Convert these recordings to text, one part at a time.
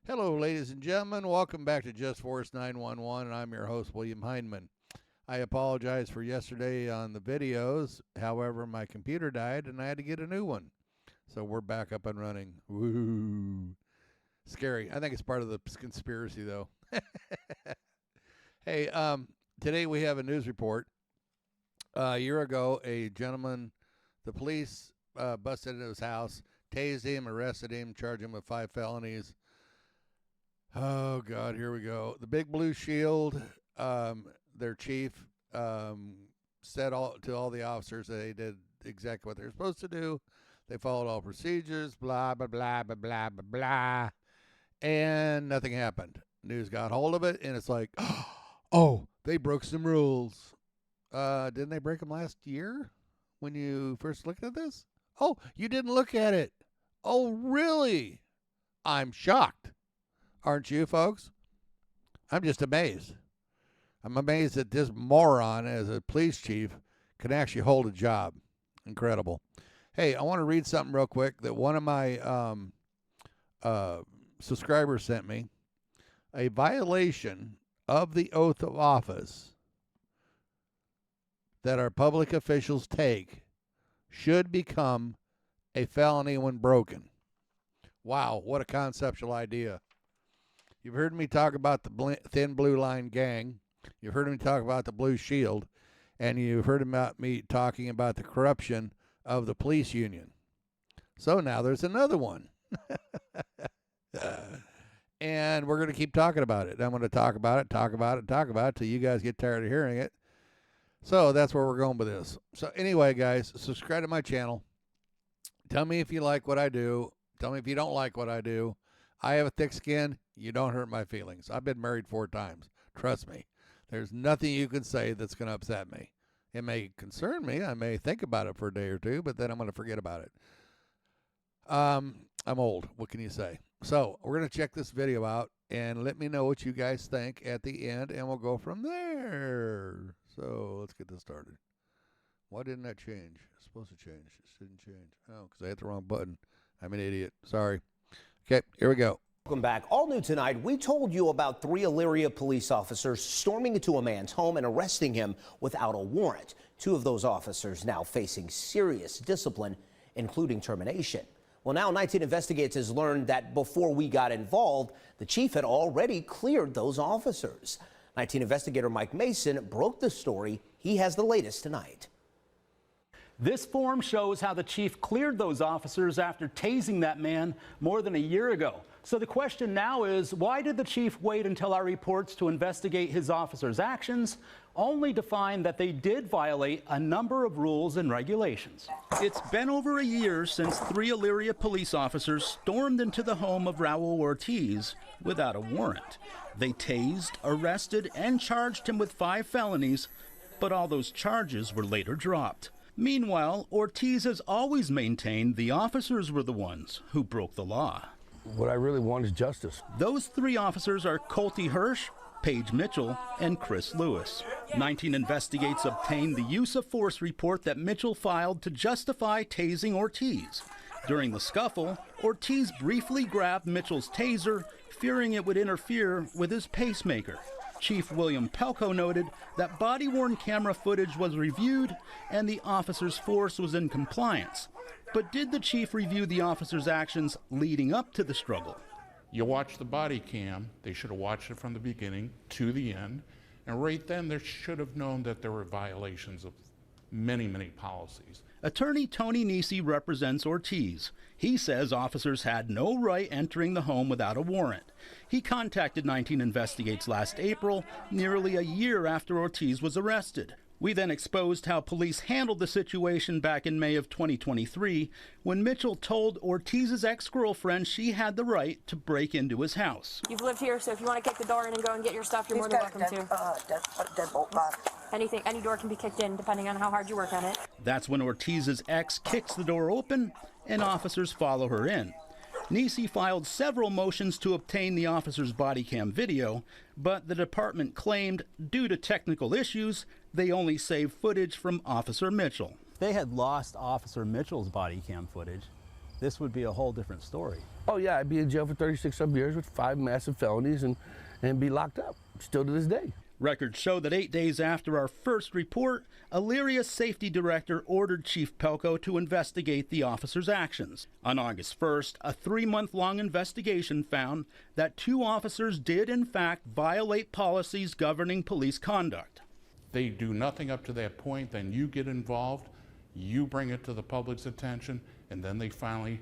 Hello, ladies and gentlemen. Welcome back to Just Force 911, and I'm your host, William Hindman. I apologize for yesterday on the videos. However, my computer died, and I had to get a new one. So we're back up and running. Woo! Scary. I think it's part of the conspiracy, though. Hey, today we have a news report. A year ago, a gentleman, the police busted into his house, tased him, arrested him, charged him with 5 felonies. Oh, God, here we go. The Big Blue Shield, their chief, said to all the officers that they did exactly what they were supposed to do. They followed all procedures, blah, blah, blah, blah, blah, blah, blah. And nothing happened. News got hold of it, and it's like, oh, they broke some rules. Didn't they break them last year when you first looked at this? Oh, you didn't look at it. Oh, really? I'm shocked. Aren't you, folks? I'm just amazed. I'm amazed that this moron, as a police chief, can actually hold a job. Incredible. Hey, I want to read something real quick that one of my subscribers sent me. A violation of the oath of office that our public officials take should become a felony when broken. Wow, what a conceptual idea. You've heard me talk about the Thin Blue Line Gang. You've heard me talk about the Blue Shield. And you've heard about me talking about the corruption of the police union. So now there's another one. And we're going to keep talking about it. I'm going to talk about it till you guys get tired of hearing it. So that's where we're going with this. So anyway, guys, subscribe to my channel. Tell me if you like what I do. Tell me if you don't like what I do. I have a thick skin. You don't hurt my feelings. I've been married 4 times. Trust me. There's nothing you can say that's going to upset me. It may concern me. I may think about it for a day or two, but then I'm going to forget about it. I'm old. What can you say? So we're going to check this video out and let me know what you guys think at the end, and we'll go from there. So let's get this started. Why didn't that change? It's supposed to change. It didn't change. Oh, because I hit the wrong button. I'm an idiot. Sorry. Okay, here we go. Welcome back. All new tonight, we told you about 3 Elyria police officers storming into a man's home and arresting him without a warrant. 2 of those officers now facing serious discipline, including termination. Well, now 19 Investigative has learned that before we got involved, the chief had already cleared those officers. 19 investigator Mike Mason broke the story. He has the latest tonight. This form shows how the chief cleared those officers after tasing that man more than a year ago. So the question now is, why did the chief wait until our reports to investigate his officers' actions, only to find that they did violate a number of rules and regulations? It's been over a year since 3 Elyria police officers stormed into the home of Raul Ortiz without a warrant. They tased, arrested, and charged him with 5 felonies, but all those charges were later dropped. Meanwhile, Ortiz has always maintained the officers were the ones who broke the law. What I really want is justice. Those 3 officers are Colty Hirsch, Paige Mitchell, and Chris Lewis. 19 Investigates obtained the use of force report that Mitchell filed to justify tasing Ortiz. During the scuffle, Ortiz briefly grabbed Mitchell's taser, fearing it would interfere with his pacemaker. Chief William Pelko noted that body-worn camera footage was reviewed and the officer's force was in compliance. But did the chief review the officer's actions leading up to the struggle? You watch the body cam, they should have watched it from the beginning to the end, and right then they should have known that there were violations of many, many policies. Attorney Tony Nisi represents Ortiz. He says officers had no right entering the home without a warrant. He contacted 19 Investigates last April, nearly a year after Ortiz was arrested. We then exposed how police handled the situation back in May of 2023 when Mitchell told Ortiz's ex-girlfriend she had the right to break into his house. You've lived here, so if you want to kick the door in and go and get your stuff, you're more than welcome to. Any door can be kicked in, depending on how hard you work on it. That's when Ortiz's ex kicks the door open and officers follow her in. Nisi filed several motions to obtain the officer's body cam video, but the department claimed, due to technical issues, they only saved footage from Officer Mitchell. They had lost Officer Mitchell's body cam footage. this would be a whole different story. Oh yeah, I'd be in jail for 36 some years with 5 massive felonies and be locked up, still to this day. Records show that 8 days after our first report, Elyria's safety director ordered Chief Pelko to investigate the officer's actions. On August 1st, a 3-month-long investigation found that 2 officers did in fact violate policies governing police conduct. They do nothing up to that point, then you get involved, you bring it to the public's attention, and then they finally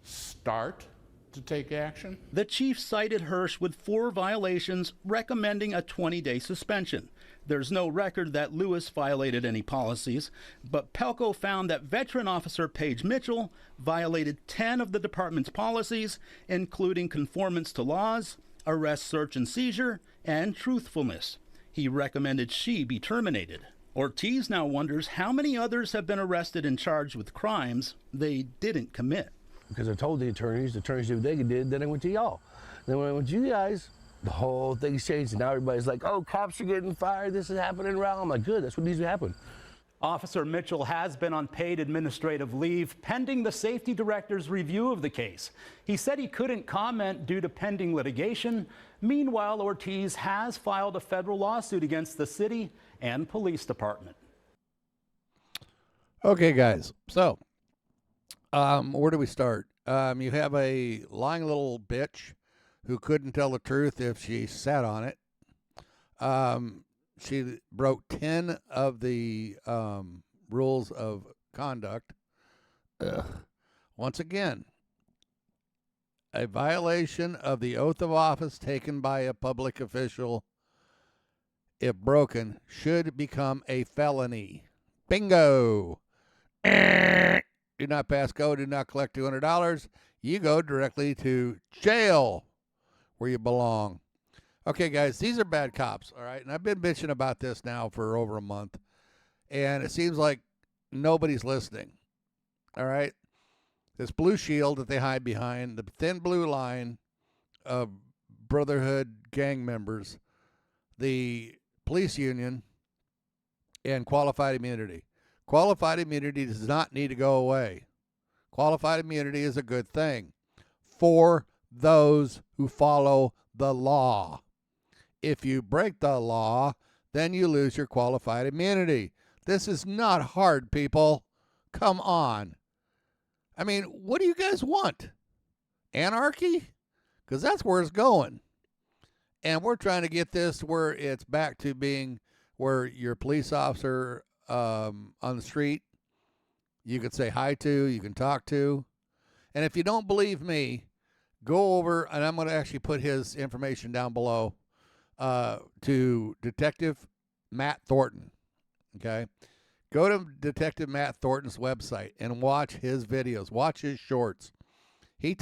start to take action. The chief cited Hirsch with 4 violations, recommending a 20-day suspension. There's no record that Lewis violated any policies, but Pelko found that veteran officer Paige Mitchell violated 10 of the department's policies, including conformance to laws, arrest, search, and seizure, and truthfulness. He recommended she be terminated. Ortiz now wonders how many others have been arrested and charged with crimes they didn't commit. Because I told the attorneys did what they did, then I went to y'all. Then when I went to you guys, the whole thing's changed, and now everybody's like, oh, cops are getting fired, this is happening around. I'm like, good, that's what needs to happen. Officer Mitchell has been on paid administrative leave pending the safety director's review of the case. He said he couldn't comment due to pending litigation. Meanwhile, Ortiz has filed a federal lawsuit against the city and police department. Okay, guys. So, where do we start? You have a lying little bitch who couldn't tell the truth if she sat on it. She broke 10 of the rules of conduct. Once again, a violation of the oath of office taken by a public official, if broken, should become a felony. Bingo! Do not pass go, do not collect $200. You go directly to jail where you belong. Okay, guys, these are bad cops, all right? And I've been bitching about this now for over a month, and it seems like nobody's listening, all right? This blue shield that they hide behind, the thin blue line of brotherhood gang members, the police union, and qualified immunity. Qualified immunity does not need to go away. Qualified immunity is a good thing for those who follow the law. If you break the law, then you lose your qualified immunity. This is not hard, people. Come on. I mean, what do you guys want? Anarchy? Because that's where it's going. And we're trying to get this where it's back to being where your police officer on the street, you can say hi to, you can talk to. And if you don't believe me, go over, and I'm going to actually put his information down below, to Detective Matt Thornton. Okay? Go to Detective Matt Thornton's website and watch his videos. Watch his shorts. He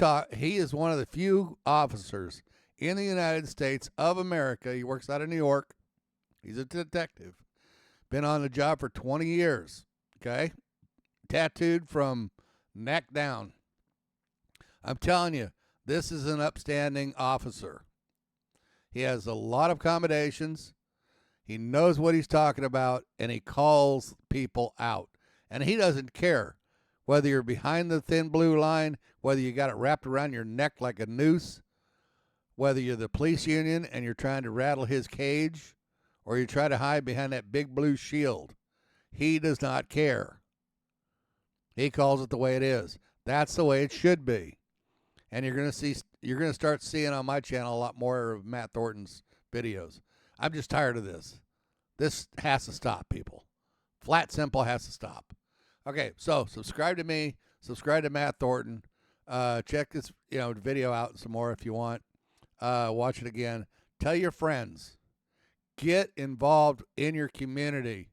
is one of the few officers in the United States of America. He works out of New York. He's a detective. Been on the job for 20 years. Okay? Tattooed from neck down. I'm telling you, this is an upstanding officer. He has a lot of accommodations. He knows what he's talking about, and he calls people out. And he doesn't care whether you're behind the thin blue line, whether you got it wrapped around your neck like a noose, whether you're the police union and you're trying to rattle his cage, or you try to hide behind that big blue shield. He does not care. He calls it the way it is. That's the way it should be. And you're going to start seeing on my channel a lot more of Matt Thornton's videos. I'm just tired of this. This has to stop, people. Flat, simple, has to stop. Okay, so subscribe to me. Subscribe to Matt Thornton. Check this video out some more if you want. Watch it again. Tell your friends. Get involved in your community.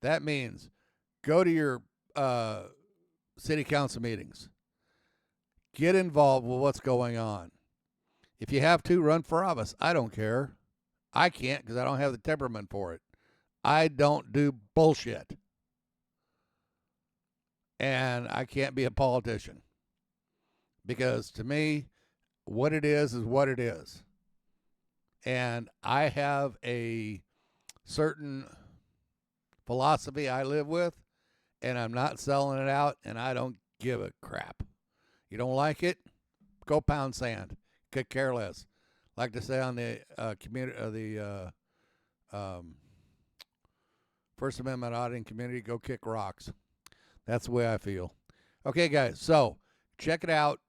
That means go to your city council meetings. Get involved with what's going on. If you have to, run for office. I don't care. I can't because I don't have the temperament for it. I don't do bullshit. And I can't be a politician. Because to me, what it is what it is. And I have a certain philosophy I live with, and I'm not selling it out, and I don't give a crap. You don't like it? Go pound sand. Could care less. Like to say on the First Amendment auditing community, go kick rocks. That's the way I feel. Okay, guys, so check it out.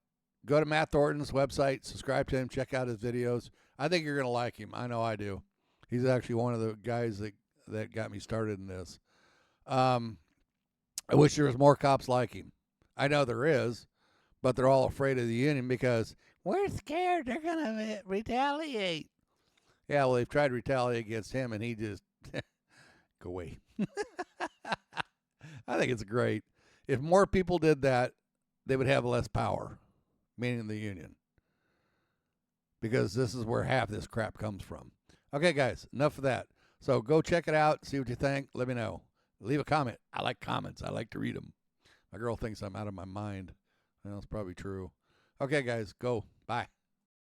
Go to Matt Thornton's website, subscribe to him, check out his videos. I think you're going to like him. I know I do. He's actually one of the guys that got me started in this. I wish there was more cops like him. I know there is, but they're all afraid of the union because we're scared they're going to retaliate. Yeah, well, they've tried to retaliate against him, and he just go away. I think it's great. If more people did that, they would have less power, meaning the union, because this is where half this crap comes from. Okay, guys, enough of that. So go check it out, see what you think. Let me know. Leave a comment. I like comments. I like to read them. My girl thinks I'm out of my mind. Well, that's probably true. Okay, guys, go. Bye.